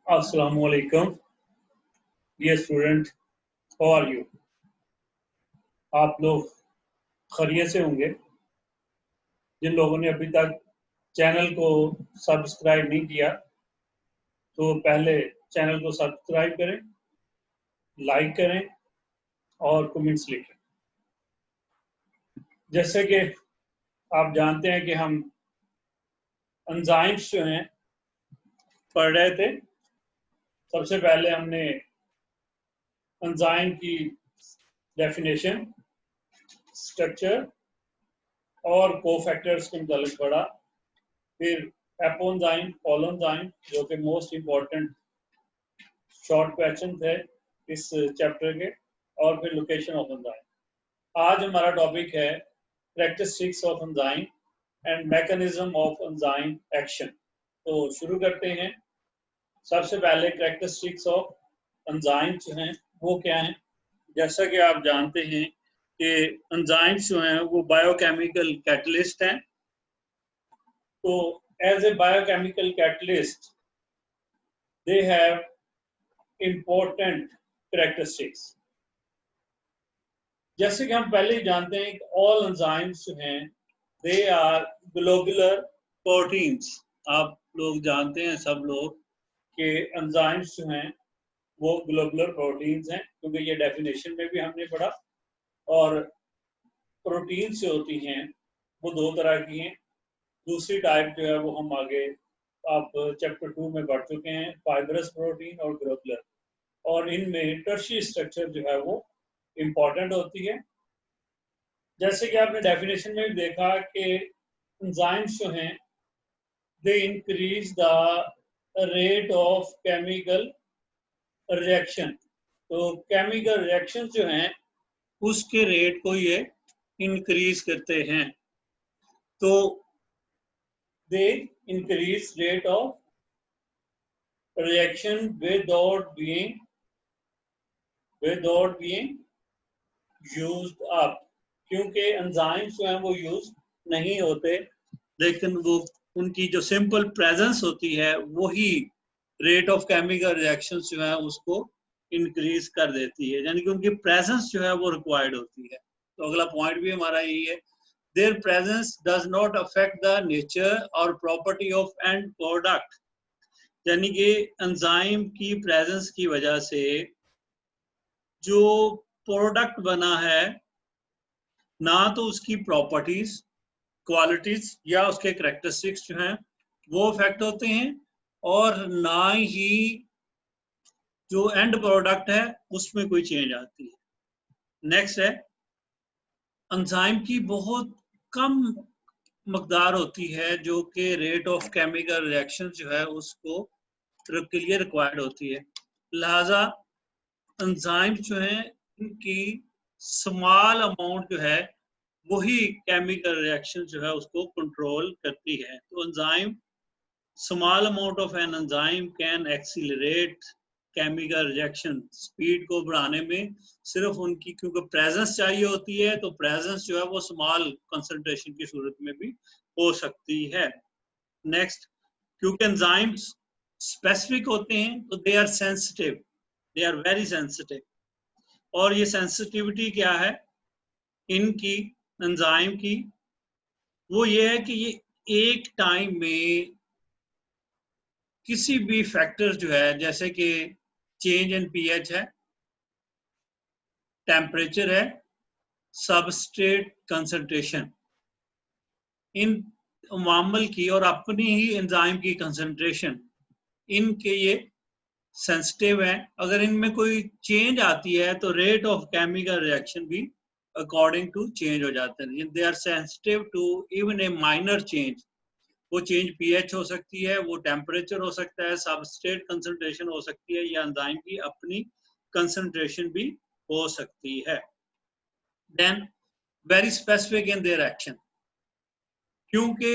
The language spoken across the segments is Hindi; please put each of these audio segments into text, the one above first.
Assalamu alaikum. Dear student, how are you? आप लोग खैरियत से होंगे। जिन लोगों ने अभी तक चैनल को सब्सक्राइब नहीं किया तो पहले चैनल को सब्सक्राइब करें, लाइक करें और कमेंट्स लिखें। जैसे कि आप जानते हैं कि हम एंजाइम्स जो हैं पढ़ रहे थे। सबसे पहले हमने एंजाइम की डेफिनेशन, स्ट्रक्चर और कोफैक्टर्स के मुताबिक पढ़ा। फिर एपोएंजाइम, कोलोएंजाइम जो कि मोस्ट इम्पॉर्टेंट शॉर्ट क्वेश्चन थे इस चैप्टर के, और फिर लोकेशन ऑफ एंजाइम। आज हमारा टॉपिक है characteristics of enzyme and mechanism of enzyme action. तो शुरू करते हैं। सबसे पहले कैरेक्टरिस्टिक्स ऑफ एंजाइम जो हैं वो क्या हैं। जैसा कि आप जानते हैं कि एंजाइम्स जो हैं वो बायोकेमिकल कैटलिस्ट हैं। तो as a biochemical catalyst they have important characteristics। जैसे कि हम पहले ही जानते हैं कि all enzymes जो हैं they are globular proteins। आप लोग जानते हैं सब लोग कि enzymes जो हैं वो globular proteins हैं, क्योंकि ये डेफिनेशन में भी हमने पढ़ा। और प्रोटीन्स जो होती हैं वो दो तरह की हैं। दूसरी टाइप जो है वो हम आगे आप चैप्टर 2 में पढ़ चुके हैं, फाइब्रस प्रोटीन और ग्लोबुलर। और इनमें टर्शियरी स्ट्रक्चर जो है वो इम्पॉर्टेंट होती है। जैसे कि आपने डेफिनेशन में भी देखा कि एंजाइम्स जो हैं they increase the rate of chemical reaction. तो केमिकल रिएक्शन जो हैं उसके रेट को ये इंक्रीज करते हैं। तो they increase rate of reaction without being used up। क्योंकि एंजाइम्स जो हैं वो यूज नहीं होते, लेकिन वो उनकी जो सिंपल प्रेजेंस होती है वही रेट ऑफ केमिकल रिएक्शंस जो है उसको इंक्रीज कर देती है, यानी कि उनकी प्रेजेंस जो है वो रिक्वायर्ड होती है। तो अगला पॉइंट भी हमारा यही है, their presence does not affect the nature or property of end product। यानी कि एंजाइम की प्रेजेंस की वजह से जो प्रोडक्ट बना है ना तो उसकी प्रॉपर्टीज, क्वालिटीज या उसके कैरेक्टरिस्टिक्स जो हैं वो अफेक्ट होते हैं, और ना ही जो एंड प्रोडक्ट है उसमें कोई चेंज आती है। नेक्स्ट है, एंजाइम की बहुत कम मकदार होती है जो कि रेट ऑफ केमिकल रिएक्शन जो है उसको के लिए रिक्वायर्ड होती है। लिहाजा एंजाइम जो है इनकी स्मॉल अमाउंट जो है वही केमिकल रिएक्शन जो है उसको कंट्रोल करती है। तो enzyme, small amount of an enzyme can accelerate chemical reaction. Speed को बढ़ाने में सिर्फ उनकी क्योंकि प्रेजेंस चाहिए होती है, तो प्रेजेंस जो है वो स्मॉल कंसंट्रेशन की सूरत में भी हो सकती है। नेक्स्ट, क्योंकि एंजाइम्स स्पेसिफिक होते हैं तो they are sensitive, they are very sensitive. और ये सेंसिटिविटी क्या है इनकी, एंजाइम की, वो ये है कि ये एक टाइम में किसी भी फैक्टर जो है, जैसे कि चेंज इन पीएच है, टेम्परेचर है, सबस्ट्रेट कंसंट्रेशन, इन मामल की और अपनी ही एंजाइम की कंसंट्रेशन, इनके ये सेंसिटिव है। अगर इनमें कोई चेंज आती है तो रेट ऑफ केमिकल रिएक्शन भी अकॉर्डिंग टू चेंज हो जाते हैं। They are sensitive to even a minor change. वो चेंज पीएच हो सकती है, वो टेम्परेचर हो सकता है, सबस्ट्रेट कंसंट्रेशन हो सकती है, या एंजाइम की अपनी कंसंट्रेशन भी हो सकती है। Then very specific in their action, क्योंकि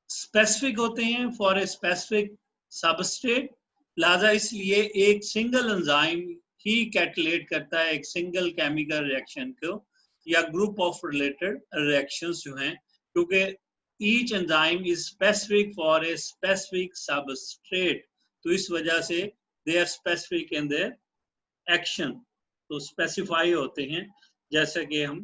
स्पेसिफिक होते हैं फॉर ए स्पेसिफिक सबस्ट्रेट, लिहाजा इसलिए एक सिंगल एंजाइम ही कैटलेट करता है एक सिंगल केमिकल रिएक्शन को या ग्रुप ऑफ रिलेटेड रिएक्शंस जो हैं, क्योंकि each enzyme is specific for a specific substrate। तो इस वजह से they are specific in their action, तो स्पेसिफाई होते हैं, जैसे कि हम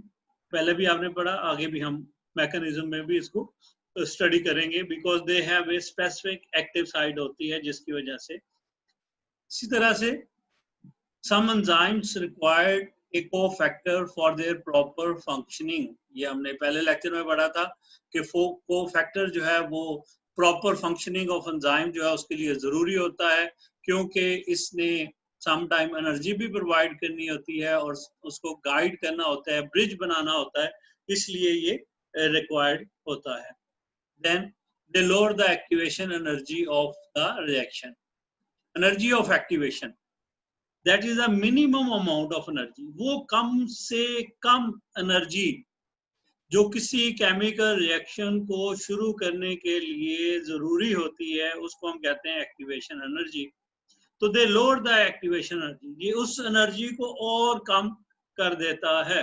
पहले भी आपने पढ़ा, आगे भी हम मैकेनिज्म में भी इसको स्टडी करेंगे, because they have a specific active side होती है जिसकी वजह से। इसी तरह से some enzymes required a cofactor for their proper functioning, ये हमने पहले लेक्चर में पढ़ा था कि कोफैक्टर जो है वो प्रॉपर फंक्शनिंग ऑफ एंजाइम जो है उसके लिए जरूरी होता है, क्योंकि इसने सम टाइम एनर्जी भी प्रोवाइड करनी होती है और उसको गाइड करना होता है, ब्रिज बनाना होता है, इसलिए ये रिक्वायर्ड होता है। Then they lower the activation energy of the reaction, energy of activation that is a minimum amount of energy, वो कम से कम एनर्जी जो किसी केमिकल रिएक्शन को शुरू करने के लिए जरूरी होती है उसको हम कहते हैं एक्टिवेशन एनर्जी। तो दे लोअर द एक्टिवेशन एनर्जी, ये उस एनर्जी को और कम कर देता है।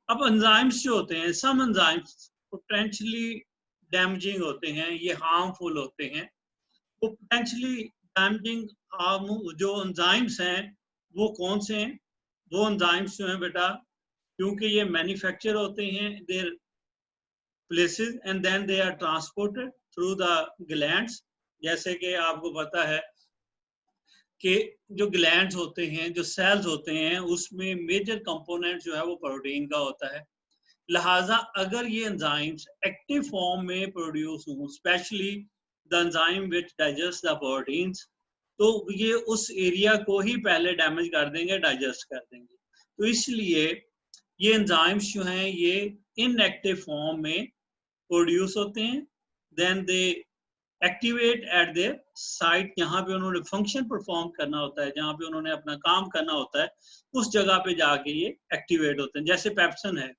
अब एंजाइम्स जो होते हैं, सम एंजाइम्स पोटेंशियली डैमेजिंग होते हैं, ये हार्मफुल होते हैं। वो पोटेंशियली डैमेजिंग जो एंजाइम्स हैं वो कौन से हैं? वो एंजाइम्स जो हैं बेटा, क्योंकि ये मैन्युफैक्चर होते हैं their places and then they are transported through the glands. जैसे कि आपको पता है कि जो ग्लैंड्स होते हैं, जो सेल्स होते हैं, उसमें मेजर कंपोनेंट जो है वो प्रोटीन का होता है। लिहाजा अगर ये एंजाइम्स एक्टिव फॉर्म में प्रोड्यूस हों, specially the enzyme which digest the proteins, तो ये उस एरिया को ही पहले डैमेज कर देंगे, डाइजेस्ट कर देंगे। तो इसलिए ये एंजाइम्स जो हैं ये इनएक्टिव फॉर्म में प्रोड्यूस होते हैं, then they activate at their site, जहाँ पे उन्होंने फंक्शन परफॉर्म करना होता है, जहाँ पे उन्होंने अपना काम करना होता है, उस जगह पे जाके ये एक्टिवेट होते हैं। जैसे पेप्सिन है,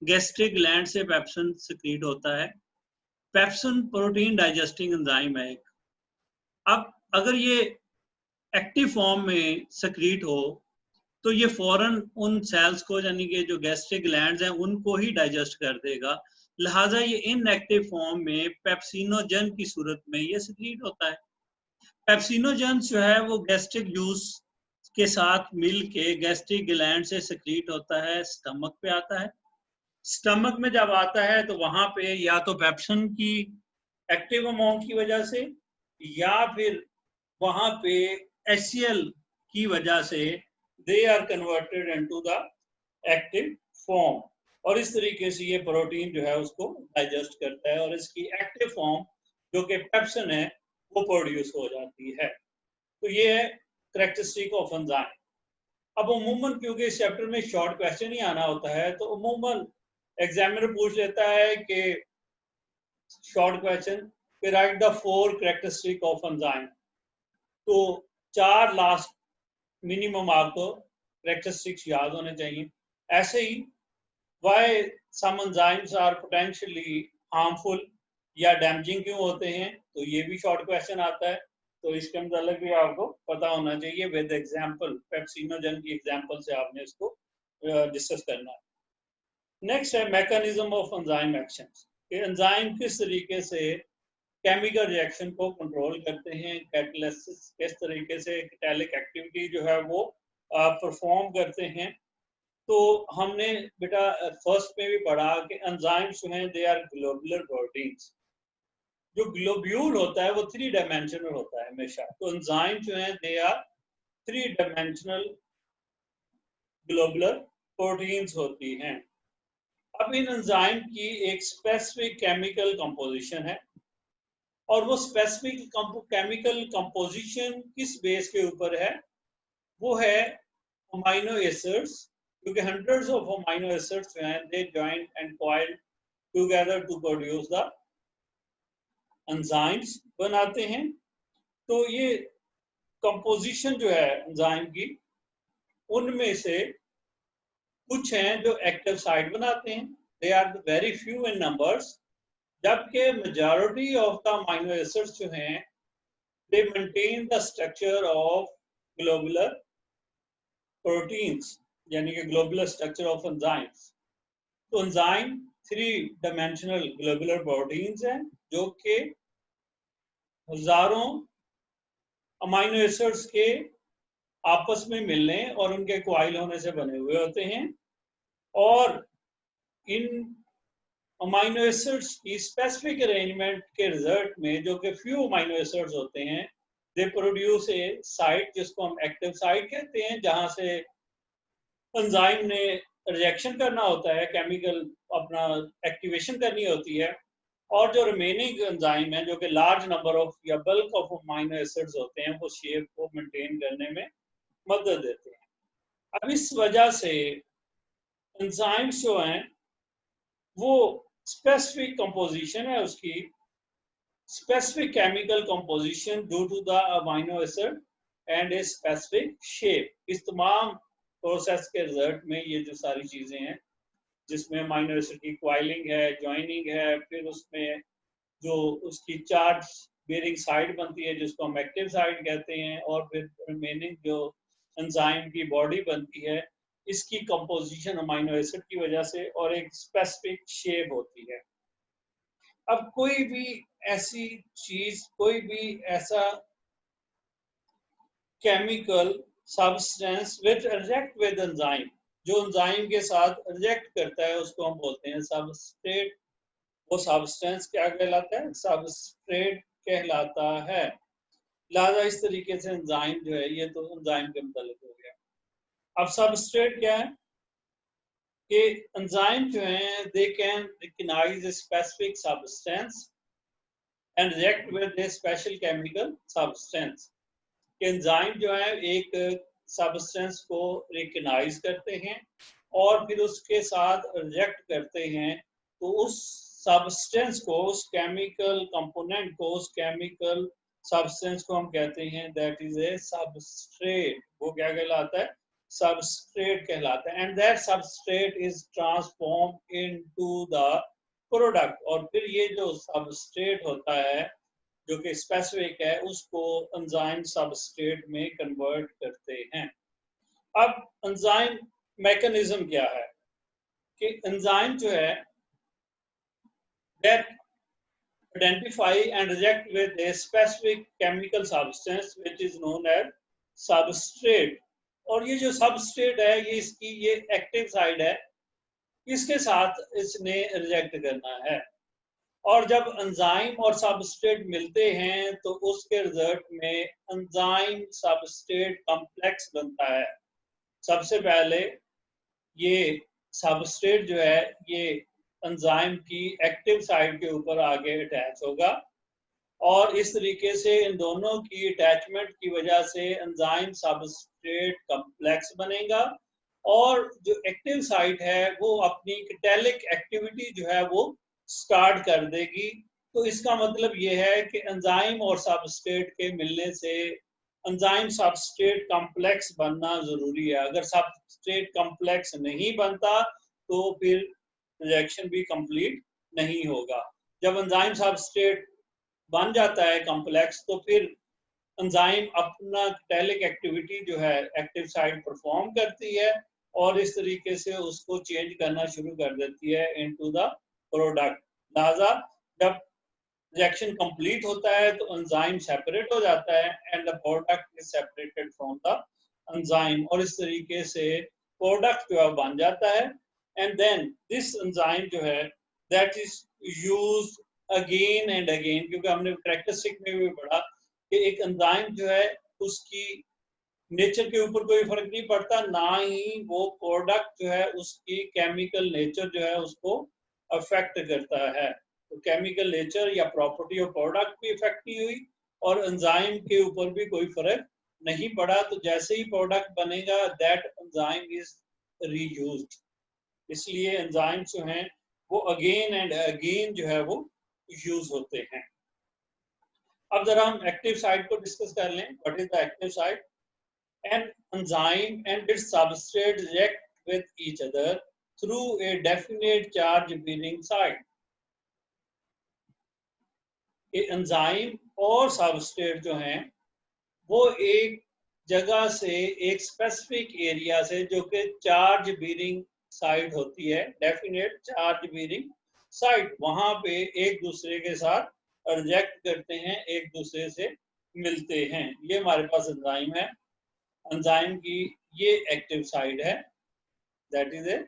गैस्ट्रिक ग्लैंड से पेप्सिन सिक्रीट होता है। पेप्सिन प्रोटीन डाइजेस्टिंग एंजाइम है एक। अब अगर ये एक्टिव फॉर्म में सिक्रीट हो तो ये फौरन उन सेल्स को, यानी कि जो गैस्ट्रिक ग्लैंड्स हैं, उनको ही डाइजेस्ट कर देगा। लिहाजा ये इनएक्टिव फॉर्म में पेप्सिनोजन की सूरत में ये सिक्रीट होता है। पेप्सिनोजन जो है वो गैस्ट्रिक जूस के साथ मिल के गैस्ट्रिक ग्लैंड से सिक्रीट होता है, स्टमक पे आता है। स्टमक में जब आता है तो वहां पे या तो पेप्सिन की एक्टिव अमाउंट की वजह से या फिर वहां पे HCl की वजह से they are converted into the active form, और इस तरीके से ये प्रोटीन जो है उसको डाइजेस्ट करता है और इसकी एक्टिव फॉर्म जो कि पेप्सिन है वो प्रोड्यूस हो जाती है। तो ये है कैरेक्टरिस्टिक ऑफ एंजाइम। अब अमूमन क्योंकि इस चैप्टर में शॉर्ट क्वेश्चन ही आना होता है, तो अमूमन एग्जामिनर पूछ लेता है कि शॉर्ट क्वेश्चन कि right the 4 characteristic of enzyme. तो 4 लास्ट मिनिमम आपको कैरेक्टरिस्टिक्स याद होने चाहिए। ऐसे ही why some enzymes are potentially harmful या डैमेजिंग क्यों होते हैं, तो ये भी शॉर्ट क्वेश्चन आता है। तो इसके मतलब भी आपको पता होना चाहिए विद एग्जांपल, पेप्सिनोजन की एग्जांपल से आपने इसको डिस्कस करना है। नेक्स्ट है मैकेनिज्म ऑफ एंजाइम एक्शंस, कि एंजाइम किस तरीके से केमिकल रिएक्शन को कंट्रोल करते हैं, कैटालिसिस किस तरीके से कैटालिक एक्टिविटी जो है वो परफॉर्म करते हैं। तो हमने बेटा फर्स्ट में भी पढ़ा कि एंजाइम्स जो हैं दे आर ग्लोबुलर प्रोटीन्स। जो ग्लोब्यूल होता है वो 3 डायमेंशनल होता है हमेशा। तो एंजाइम जो हैं they are 3 dimensional globular proteins होती हैं। अब इन एंजाइम की एक स्पेसिफिक केमिकल कंपोजिशन है, और वो स्पेसिफिक केमिकल कंपोजिशन किस बेस के ऊपर है? वो है अमाइनो एसिड्स, क्योंकि हंड्रेड्स ऑफ अमाइनो एसिड्स जो हैं they join and coil together to produce the enzymes बनाते हैं। तो ये कंपोजिशन जो है एंजाइम की, उनमें से कुछ हैं जो एक्टिव साइट बनाते हैं, they are very few in numbers, जबकि majority of the amino acids जो हैं they maintain the structure of globular proteins, यानी कि ग्लोबुलर स्ट्रक्चर ऑफ एंजाइम्स। तो एंजाइम 3 डायमेंशनल ग्लोबुलर प्रोटीन्स हैं जो कि हजारों अमाइनो एसिड्स के आपस में मिलने और उनके क्वाइल होने से बने हुए होते हैं, और इन अमाइनो एसिड्स की स्पेसिफिक अरेंजमेंट के रिजल्ट में जो कि फ्यू अमाइनो एसिड्स होते हैं, दे प्रोड्यूस ए साइट जिसको हम एक्टिव साइट कहते हैं, जहां से एंजाइम ने रिएक्शन करना होता है, केमिकल अपना एक्टिवेशन करनी होती है, और जो रिमेनिंग एंजाइम है जो कि लार्ज नंबर ऑफ या बल्क ऑफ अमाइनो एसिड्स होते हैं, वो शेप को मेंटेन करने में मदद देते हैं। अब इस वजह से एंजाइम्स जो हैं वो स्पेसिफिक कंपोजिशन है उसकी, specific chemical composition due to the amino acid and a specific shape. इस तमाम प्रोसेस के रिजल्ट में ये जो सारी चीजें हैं, जिसमें अमाइनो एसिड की क्वाइलिंग है, ज्वाइनिंग है, फिर उसमें जो उसकी चार्ज बेरिंग साइड बनती है जिसको हम एक्टिव साइड कहते हैं, और फिर रिमेनिंग जो एंजाइम की बॉडी बनती है, इसकी कंपोजिशन अमाइनो एसिड की वजह से और एक स्पेसिफिक शेप होती है। अब कोई भी ऐसी चीज, कोई भी ऐसा chemical substance which react with enzyme, जो एंजाइम के साथ रिएक्ट करता है, उसको हम बोलते हैं सबस्ट्रेट। वो सब्सटेंस क्या कहलाता है? सबस्ट्रेट कहलाता है। लिहाजा इस तरीके से एंजाइम जो है, ये तो एंजाइम के मुतालिक हो गया। अब सबस्ट्रेट क्या है कि एंजाइम जो है, they can recognize a specific substance and react with a special chemical substance. Enzyme जो है एक सब्सटेंस को रिकॉग्नाइज करते हैं और फिर उसके साथ रिएक्ट करते हैं, तो उस सब्सटेंस को, उस केमिकल कंपोनेंट को, उस केमिकल सब्सटेंस को हम कहते हैं दैट इज ए सबस्ट्रेट। वो क्या कहलाता है? सबस्ट्रेट कहलाता है। And that substrate is transform into the product. और फिर ये जो सबस्ट्रेट होता है जो कि स्पेसिफिक है, उसको एंजाइम सबस्ट्रेट में कन्वर्ट करते हैं। अब एंजाइम मैकेनिज्म क्या है कि एंजाइम जो है that identify and react with a specific chemical substance which is known as substrate। और ये जो सबस्ट्रेट है, ये इसकी ये एक्टिव साइड है, इसके साथ इसने रिएक्ट करना है। और जब एंजाइम और सबस्ट्रेट मिलते हैं तो उसके रिजल्ट में एंजाइम सबस्ट्रेट कॉम्प्लेक्स बनता है। सबसे पहले ये सबस्ट्रेट जो है, ये एंजाइम की एक्टिव साइड के ऊपर आगे अटैच होगा, और इस तरीके से इन दोनों की अटैचमेंट की वजह से एंजाइम सबस्ट्रेट कॉम्प्लेक्स बनेगा, और जो एक्टिव साइट है वो अपनी कैटालिक एक्टिविटी जो है वो स्टार्ट कर देगी। तो इसका मतलब ये है कि एंजाइम और सबस्ट्रेट के मिलने से एंजाइम सबस्ट्रेट कॉम्प्लेक्स बनना जरूरी है। अगर सबस्ट्रेट कॉम्प्लेक्स नहीं बनता तो फिर रिएक्शन भी कंप्लीट नहीं होगा। जब एंजाइम सबस्ट्रेट बन जाता है कॉम्प्लेक्स, तो फिर एंजाइम अपना कैटालिक एक्टिविटी जो है एक्टिव साइड परफॉर्म करती है, और इस तरीके से उसको चेंज करना शुरू कर देती है इनटू द प्रोडक्ट। लिहाजा जब रिएक्शन कंप्लीट होता है तो एंजाइम सेपरेट हो जाता है and the product is separated from the enzyme, और इस तरीके से प्रोडक्ट जो है बन जाता है। एंड देन दिस एंजाइम जो है that is used again and again, क्योंकि हमने कैरेक्टरिस्टिक में भी पढ़ा कि एक एंजाइम जो है उसकी नेचर के ऊपर कोई फर्क नहीं पड़ता, ना ही वो प्रोडक्ट जो है उसकी केमिकल नेचर जो है उसको अफेक्ट करता है। तो केमिकल नेचर या प्रॉपर्टी ऑफ प्रोडक्ट भी इफेक्ट नहीं हुई और एंजाइम के ऊपर भी कोई फर्क नहीं पड़ा। तो जैसे ही प्रोडक्ट बनेगा दैट एंजाइम इज रीयूज्ड। इसलिए एंजाइम जो हैं वो अगेन एंड अगेन जो है वो यूज होते हैं। अब जरा हम एक्टिव साइड को डिस्कस कर लें। What is the active side? An enzyme and its substrate react with each other through a definite charge bearing site. Enzyme और सबस्ट्रेट जो हैं वो एक जगह से, एक स्पेसिफिक एरिया से, जो कि चार्ज बीरिंग साइट होती है, डेफिनेट चार्ज बीरिंग साइट, वहां पे एक दूसरे के साथ रिएक्ट करते हैं, एक दूसरे से मिलते हैं। ये हमारे पास एंजाइम है, एंजाइम की ये एक्टिव साइड है, that is a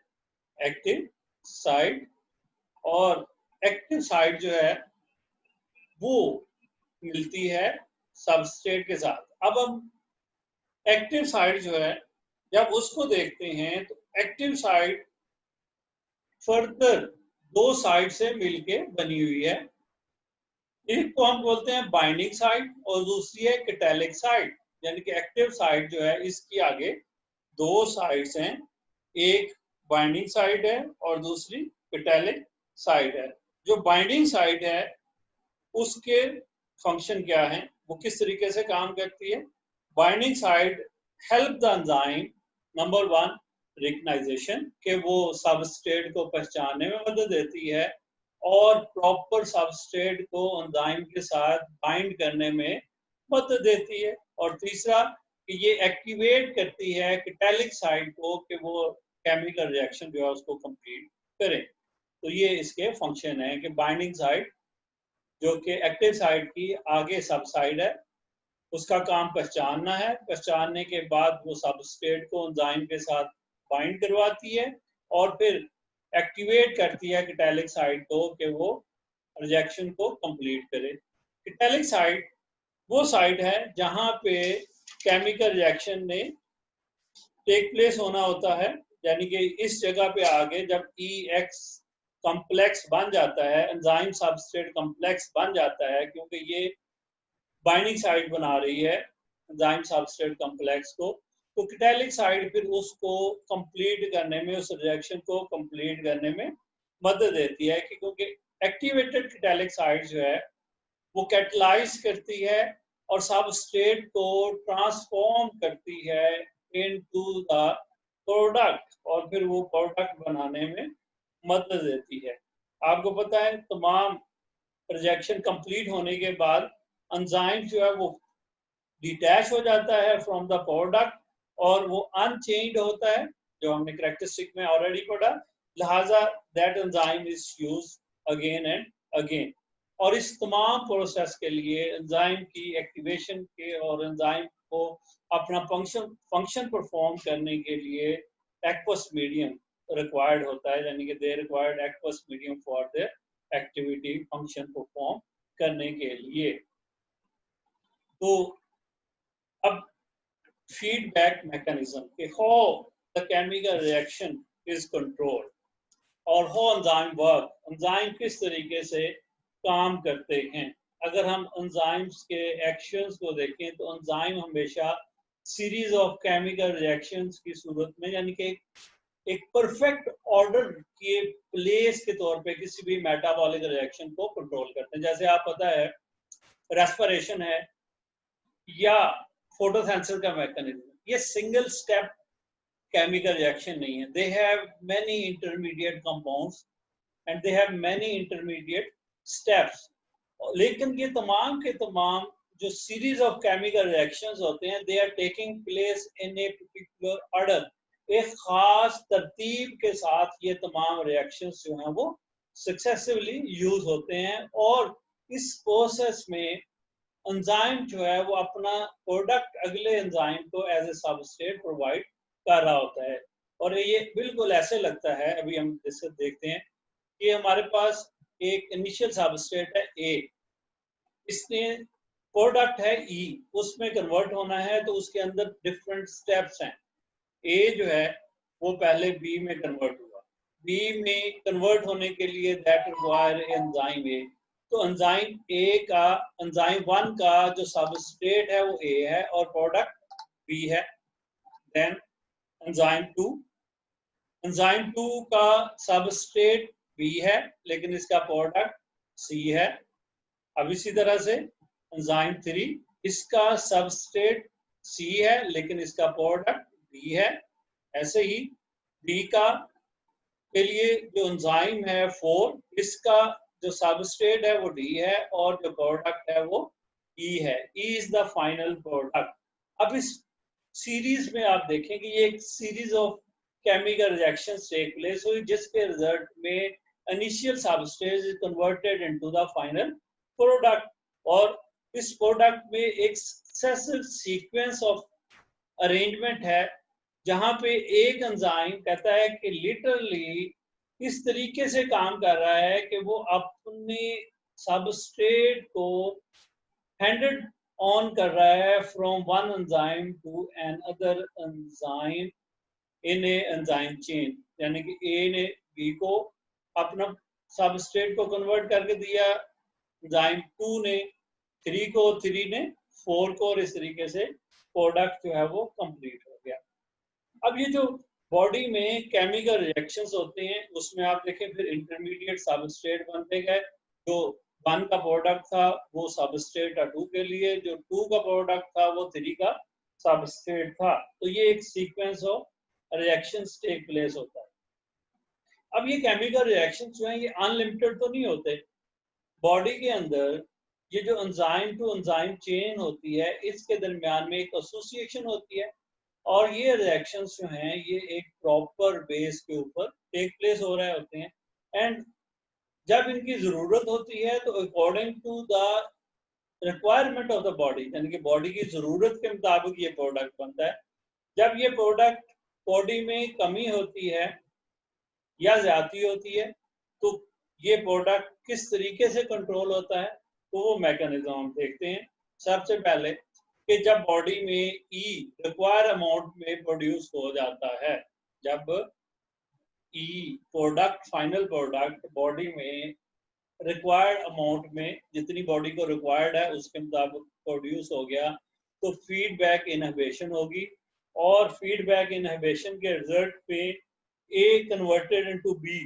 active side. और एक्टिव साइड जो है वो मिलती है सबस्ट्रेट के साथ। अब हम एक्टिव साइड जो है जब उसको देखते हैं तो एक्टिव साइड फर्दर दो साइड से मिलके बनी हुई है। एक को हम बोलते हैं बाइंडिंग साइड और दूसरी है कैटालिक साइड। यानी कि एक्टिव साइड जो है इसकी आगे दो साइड्स हैं, एक बाइंडिंग साइड है और दूसरी कैटालिक साइड है। जो बाइंडिंग साइड है उसके फंक्शन क्या है, वो किस तरीके से काम करती है। Binding side help the enzyme number one recognisation, के वो सबस्ट्रेट को पहचानने में मदद देती है और प्रॉपर सबस्ट्रेट को एंजाइम के साथ बाइंड करने में मदद देती है। और तीसरा कि ये एक्टिवेट करती है कैटालिक साइड को कि वो केमिकल रिएक्शन जो है उसको कंप्लीट करे। तो ये इसके फंक्शन है कि बाइंडिंग साइड जो कि एक्टिव साइड की आगे सब साइड है, उसका काम पहचानना है, पहचानने के बाद वो सबस्ट्रेट को एंजाइम के साथ बाइंड करवाती है और फिर एक्टिवेट करती है कैटालिक साइड को कि वो रिएक्शन को कंप्लीट करे। कैटालिक साइड वो साइड है जहां पे केमिकल रिएक्शन ने टेक प्लेस होना होता है, यानी कि इस जगह पे आगे जब EX कॉम्प्लेक्स बन जाता है, एंजाइम सबस्ट्रेट कॉम्प्लेक्स बन जाता है, क्योंकि ये बाइंडिंग साइड बना रही है एंजाइम सबस्ट्रेट कॉम्प्लेक्स को, तो कैटालिक साइड फिर उसको कंप्लीट करने में, उस रिएक्शन को कंप्लीट करने में मदद देती है, क्योंकि एक्टिवेटेड कैटालिक साइड जो है वो कैटलाइज करती है और सबस्ट्रेट को ट्रांसफॉर्म करती है इनटू द प्रोडक्ट और फिर वो प्रोडक्ट बनाने में मदद देती है। आपको पता है तमाम रिएक्शन कंप्लीट होने के बाद एंजाइम जो है वो डिटैच हो जाता है फ्रॉम द प्रोडक्ट और वो अनचेंज्ड होता है, जो हमने कैरेक्टरिस्टिक में ऑलरेडी पढ़ा। लिहाजा that enzyme is used again and again. और इस तमाम प्रोसेस के लिए एंजाइम की एक्टिवेशन के और एंजाइम को अपना फंक्शन परफॉर्म करने के लिए एक्वस मीडियम रिक्वायर्ड होता है, यानी कि they required aqueous medium for the activity function perform करने के लिए। तो अब फीडबैक मैकेनिज्म कि how the chemical reaction is controlled और हाउ एंजाइम वर्क, एंजाइम किस तरीके से काम करते हैं। अगर हम एंजाइम्स के एक्शंस को देखें तो एंजाइम हमेशा सीरीज ऑफ केमिकल रिएक्शंस की सूरत में, यानी कि एक परफेक्ट ऑर्डर के प्लेस के तौर पे किसी भी मेटाबॉलिक रिएक्शन को कंट्रोल करते हैं। जैसे आप पता है रेस्पिरेशन है या फोटोसेंसर का मैकेनिज्म, ये सिंगल स्टेप केमिकल रिएक्शन नहीं है। They have many intermediate compounds and they have many intermediate steps. लेकिन ये तमाम के तमाम जो सीरीज ऑफ केमिकल रिएक्शंस होते हैं, they are taking place in a particular order, एक खास तरतीब के साथ ये तमाम रिएक्शंस जो हैं वो सक्सेसिवली यूज होते हैं। और इस प्रोसेस में एंजाइम जो है वो अपना प्रोडक्ट अगले एंजाइम को एज ए सबस्ट्रेट प्रोवाइड कर रहा होता है। और ये बिल्कुल ऐसे लगता है, अभी हम इससे देखते हैं कि हमारे पास एक इनिशियल सबस्ट्रेट है ए, इसने प्रोडक्ट है ई, उसमें कन्वर्ट होना है तो उसके अंदर डिफरेंट स्टेप्स हैं। ए जो है वो पहले बी में कन्वर्ट हुआ, बी में कन्वर्ट होने के लिए दैट रिक्वायर एंजाइम ए। तो एंजाइम ए का, एंजाइम 1 का जो सबस्ट्रेट है वो ए है और प्रोडक्ट बी है। देन एंजाइम 2, एंजाइम 2 का सबस्ट्रेट बी है लेकिन इसका प्रोडक्ट सी है। अब इसी तरह से एंजाइम 3, इसका सबस्ट्रेट सी है लेकिन इसका प्रोडक्ट बी है। ऐसे ही डी का के लिए जो एंजाइम है 4, इसका जो सबस्ट्रेट है वो डी है और जो प्रोडक्ट है वो ई है। E is the final product. अब इस सीरीज में आप देखें कि ये एक series of chemical reactions take place हुई जिसके रिजल्ट में initial substrate is converted into the final product. और इस प्रोडक्ट में एक सक्सेसिव सीक्वेंस ऑफ अरेंजमेंट है जहां पे एक एंजाइम कहता है कि लिटरली इस तरीके से काम कर रहा है कि वो अपने सबस्ट्रेट को हैंडेड ऑन कर रहा है from one enzyme to another enzyme in a enzyme chain, यानी कि ए ने बी को अपना सबस्ट्रेट को कन्वर्ट करके दिया, एंजाइम 2 ने 3 को, 3 ने 4 को, और इस तरीके से प्रोडक्ट जो है वो कंप्लीट हो गया। अब ये जो बॉडी में केमिकल रिएक्शंस होते हैं उसमें आप देखें फिर इंटरमीडिएट सबस्ट्रेट बनते गए। जो 1 का प्रोडक्ट था वो सबस्ट्रेट था 2 के लिए, जो 2 का प्रोडक्ट था वो 3 का सबस्ट्रेट था। तो ये एक sequence of reactions take place होता है। अब ये केमिकल रिएक्शंस जो हैं ये अनलिमिटेड तो नहीं होते। बॉडी के अंदर ये जो एंजाइम टू एंजाइम चेन होती है इसके दरमियान में एक एसोसिएशन होती है, और ये रिएक्शंस जो हैं ये एक प्रॉपर बेस के ऊपर टेक प्लेस हो रहे होते हैं। एंड जब इनकी ज़रूरत होती है तो according to the requirement of the body, यानी कि बॉडी की ज़रूरत के मुताबिक ये प्रोडक्ट बनता है। जब ये प्रोडक्ट बॉडी में कमी होती है या ज़्यादती होती है तो ये प्रोडक्ट किस तरीके से कंट्रोल होता है, तो वो मैकेनिज्म हम देखते हैं। सबसे पहले कि जब बॉडी में ई रिक्वायर अमाउंट में प्रोड्यूस हो जाता है, जब ई प्रोडक्ट फाइनल प्रोडक्ट बॉडी में रिक्वायर्ड अमाउंट में जितनी बॉडी को रिक्वायर्ड है उसके मुताबिक प्रोड्यूस हो गया तो फीडबैक इनहिबिशन होगी, और फीडबैक इनहिबिशन के रिजल्ट पे ए कन्वर्टेड इनटू बी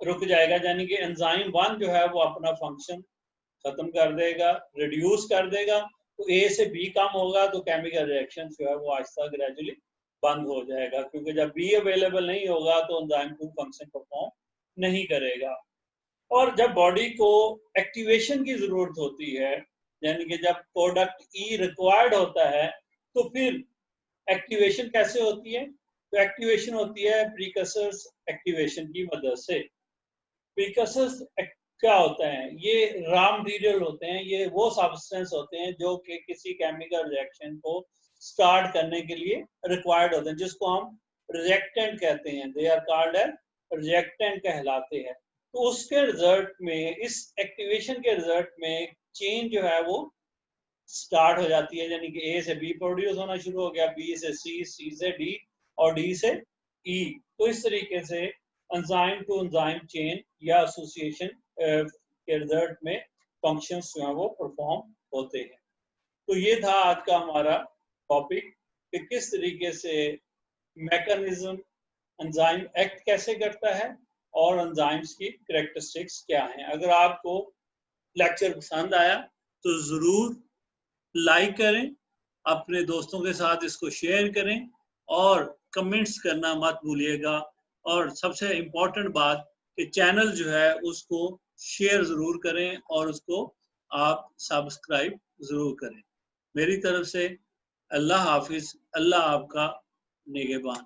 रुक जाएगा, यानी कि एंजाइम 1 जो है वो अपना फंक्शन खत्म कर देगा, रिड्यूस कर देगा। तो ए से बी कम होगा तो केमिकल रिएक्शन जो है वो आहिस्ता ग्रेजुअली बंद हो जाएगा, क्योंकि जब बी अवेलेबल नहीं होगा तो एंजाइम 2 फंक्शन परफॉर्म नहीं करेगा। और जब बॉडी को एक्टिवेशन की जरूरत होती है, यानी कि जब प्रोडक्ट ई रिक्वायर्ड होता है, तो फिर एक्टिवेशन कैसे होती है, तो एक्टिवेशन होती है प्रीकसर्स एक्टिवेशन की मदद से। प्रीकसर्स क्या होता है, ये रॉ मटेरियल होते हैं, ये वो सब्सटेंस होते हैं जो कि किसी केमिकल रिएक्शन को स्टार्ट करने के लिए रिक्वायर्ड होते हैं, जिसको हम रिएक्टेंट कहते हैं। They are called as reactant कहलाते हैं। तो उसके रिजल्ट में, इस एक्टिवेशन के रिजल्ट में चेन जो है वो स्टार्ट हो जाती है, यानी कि ए से बी प्रोड्यूस होना शुरू हो गया, बी से सी, सी से डी और डी से ई। तो इस तरीके से एंजाइम टू एंजाइम चेन या एसोसिएशन के रिजल्ट में फंक्शंस जो हैं वो परफॉर्म होते हैं। तो ये था आज का हमारा टॉपिक कि किस तरीके से मैकेनिज्म एंजाइम एक्ट कैसे करता है और एंजाइम्स की कैरेक्टरिस्टिक्स क्या हैं। अगर आपको लेक्चर पसंद आया तो ज़रूर लाइक करें, अपने दोस्तों के साथ इसको शेयर करें और कमेंट्स करना मत भूलिएगा। और सबसे इम्पोर्टेंट बात कि चैनल जो है उसको शेयर ज़रूर करें और उसको आप सब्सक्राइब ज़रूर करें। मेरी तरफ से अल्लाह हाफिज़, अल्लाह आपका निगहबान।